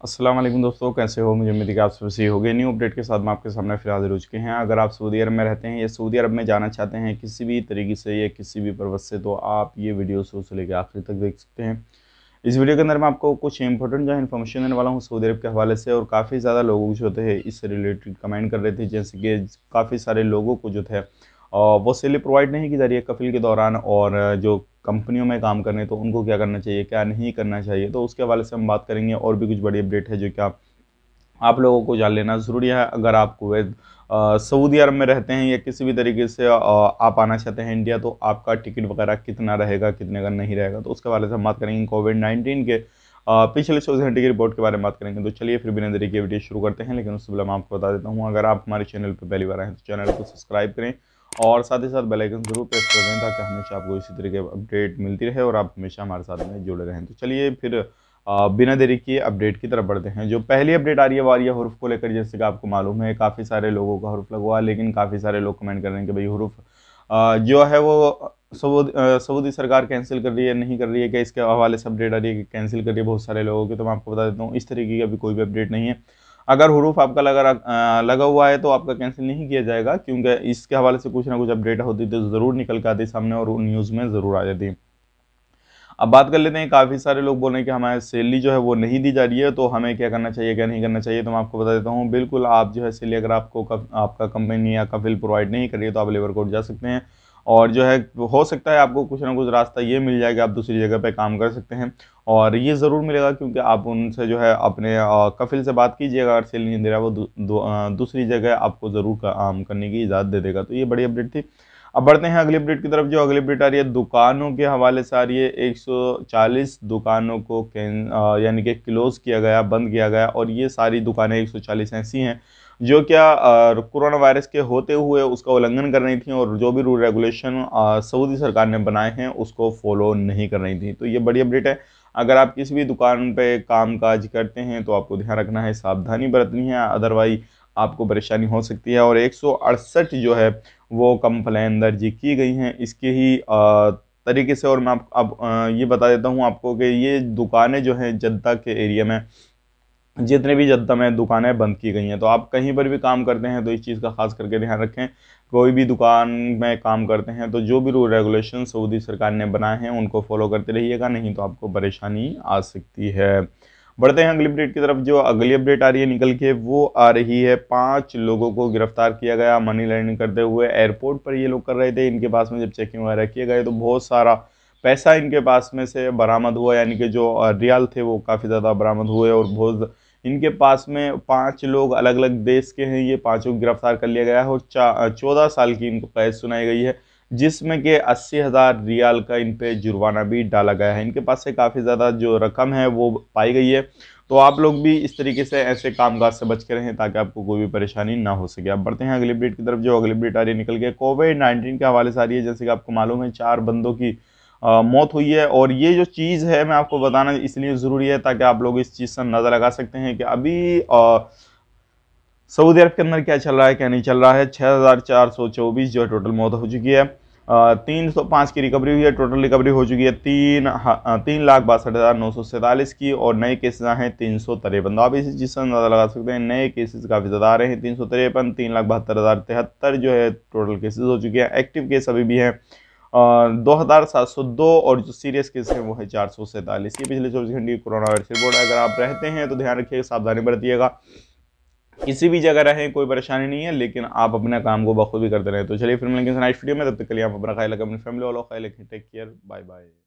अस्सलाम वालेकुम दोस्तों, कैसे हो? मुझे उम्मीद है कि आप सब सही हो गए। न्यू अपडेट के साथ मैं आपके सामने फिर हाजिर हो चुके हैं। अगर आप सऊदी अरब में रहते हैं या सऊदी अरब में जाना चाहते हैं किसी भी तरीके से या किसी भी पर्पज़ से, तो आप ये वीडियो शुरू से लेकर आखिर तक देख सकते हैं। इस वीडियो के अंदर मैं आपको कुछ इंपॉर्टेंट जो है इन्फॉर्मेशन देने वाला हूँ सऊदी अरब के हवाले से, और काफ़ी ज़्यादा लोग जो थे इससे रिलेटेड कमेंट कर रहे थे, जैसे कि काफ़ी सारे लोगों को जो थे वो सैलरी प्रोवाइड नहीं की जा रही है कफिल के दौरान, और जो कंपनियों में काम करने तो उनको क्या करना चाहिए, क्या नहीं करना चाहिए, तो उसके हवाले से हम बात करेंगे। और भी कुछ बड़ी अपडेट है जो क्या आप लोगों को जान लेना ज़रूरी है। अगर आप कुवैत सऊदी अरब में रहते हैं या किसी भी तरीके से आप आना चाहते हैं इंडिया, तो आपका टिकट वगैरह कितना रहेगा, कितने का नहीं रहेगा, तो उसके हवाले से हम बात करेंगे। कोविड-19 के पिछले 24 घंटे की रिपोर्ट के बारे में बात करेंगे। तो चलिए फिर बिना देरी के वीडियो शुरू करते हैं, लेकिन उससे पहले मैं आपको बता देता हूँ, अगर आप हमारे चैनल पर पहली बार आए हैं तो चैनल को सब्सक्राइब करें और साथ ही साथ बेल आइकन जरूर प्रेस कर दें, ताकि हमेशा आपको इसी तरह के अपडेट मिलती रहे और आप हमेशा हमारे साथ में जुड़े रहें। तो चलिए फिर बिना देरी किए अपडेट की तरफ बढ़ते हैं। जो पहली अपडेट आ रही है वो आ रही है हरूफ को लेकर। जैसे कि आपको मालूम है काफ़ी सारे लोगों का हरूफ लगा हुआ है, लेकिन काफ़ी सारे लोग कमेंट कर रहे हैं कि भाई हरूफ जो है वो सऊदी सरकार कैंसिल कर रही है, नहीं कर रही है क्या? इसके हवाले से अपडेट आ रही है कि कैंसिल कर रही है बहुत सारे लोगों की। तो मैं आपको बता देता हूँ, इस तरीके की अभी कोई भी अपडेट नहीं है। अगर हरूफ आपका लगा हुआ है तो आपका कैंसिल नहीं किया जाएगा, क्योंकि इसके हवाले से कुछ ना कुछ अपडेट होती तो ज़रूर निकल के आती सामने और न्यूज़ में ज़रूर आ जाती। अब बात कर लेते हैं, काफ़ी सारे लोग बोल रहे हैं कि हमारी सैलरी जो है वो नहीं दी जा रही है, तो हमें क्या करना चाहिए, क्या नहीं करना चाहिए। तो मैं आपको बता देता हूँ, बिल्कुल आप जो है सैलरी अगर आपका कंपनी या कफिल प्रोवाइड नहीं कर रही है तो आप लेबर कोर्ट जा सकते हैं, और जो है हो सकता है आपको कुछ ना कुछ रास्ता ये मिल जाएगा, आप दूसरी जगह पे काम कर सकते हैं। और ये ज़रूर मिलेगा, क्योंकि आप उनसे जो है अपने कफिल से बात कीजिएगा, अगर सैलरी नहीं दे रहा वो दूसरी जगह आपको ज़रूर काम करने की इजाज़त दे देगा। तो ये बड़ी अपडेट थी। अब बढ़ते हैं अगली अपडेट की तरफ। जो अगली अपडेट आ रही है दुकानों के हवाले से आ रही है। 140 दुकानों को यानी कि क्लोज किया गया, बंद किया गया, और ये सारी दुकानें 140 ऐसी हैं जो क्या कोरोना वायरस के होते हुए उसका उल्लंघन कर रही थी, और जो भी रूल रेगुलेशन सऊदी सरकार ने बनाए हैं उसको फॉलो नहीं कर रही थी। तो ये बड़ी अपडेट है। अगर आप किसी भी दुकान पे काम काज करते हैं तो आपको ध्यान रखना है, सावधानी बरतनी है, अदरवाइज आपको परेशानी हो सकती है। और 168 जो है वो कंप्लेन दर्ज की गई हैं इसके ही तरीके से। और मैं अब ये बता देता हूँ आपको कि ये दुकानें जो हैं जद्दा के एरिया में, जितने भी जद्दा में दुकानें बंद की गई हैं। तो आप कहीं पर भी काम करते हैं तो इस चीज़ का खास करके ध्यान रखें। कोई भी दुकान में काम करते हैं तो जो भी रूल रेगुलेशन सऊदी सरकार ने बनाए हैं उनको फॉलो करते रहिएगा, नहीं तो आपको परेशानी आ सकती है। बढ़ते हैं अगली अपडेट की तरफ। जो अगली अपडेट आ रही है निकल के, वो आ रही है 5 लोगों को गिरफ्तार किया गया मनी लॉन्ड्रिंग करते हुए। एयरपोर्ट पर ये लोग कर रहे थे, इनके पास में जब चेकिंग वगैरह किए गए तो बहुत सारा पैसा इनके पास में से बरामद हुआ, यानी कि जो रियाल थे वो काफ़ी ज़्यादा बरामद हुए। और बहुत इनके पास में 5 लोग अलग अलग देश के हैं, ये पाँचों को गिरफ्तार कर लिया गया है, और 14 साल की इनको कैद सुनाई गई है, जिसमें कि 80,000 रियाल का इन पे जुर्माना भी डाला गया है। इनके पास से काफ़ी ज़्यादा जो रकम है वो पाई गई है। तो आप लोग भी इस तरीके से ऐसे कामकाज से बच के रहें ताकि आपको कोई भी परेशानी ना हो सके। अब बढ़ते हैं अगली अपडेट की तरफ। जो अगली अपडेट आ रही है निकल के कोविड-19 के हवाले से आ रही है। जैसे कि आपको मालूम है 4 बंदों की मौत हुई है, और ये जो चीज़ है मैं आपको बताना इसलिए ज़रूरी है ताकि आप लोग इस चीज़ से अंदाज़ा लगा सकते हैं कि अभी सऊदी अरब के अंदर क्या चल रहा है, क्या नहीं चल रहा है। 6,424 जो है टोटल मौत हो चुकी है। 305 की रिकवरी हुई है, टोटल रिकवरी हो चुकी है 3,62,947 की, और नए केसेस आए हैं 353। आप इसी चीज़ से अंदाजा लगा सकते हैं, नए केसेस काफ़ी ज़्यादा आ रहे हैं। 353, 3,72,073 जो है टोटल केसेस हो चुके हैं। एक्टिव केस अभी भी हैं 2,702, और जो सीरियस केस है वो है 447। ये पिछले 24 घंटे की कोरोना वायरस रिपोर्ट है। अगर आप रहते हैं तो ध्यान रखिएगा, सावधानी बरतिएगा। किसी भी जगह रहें कोई परेशानी नहीं है, लेकिन आप अपने काम को बखूबी करते रहें। तो चलिए फिर मिलेंगे नेक्स्ट वीडियो में, तब तक के लिए आप अपना ख्याल रखें, अपनी फैमिली वालों का ख्याल रखें। Take care, bye bye.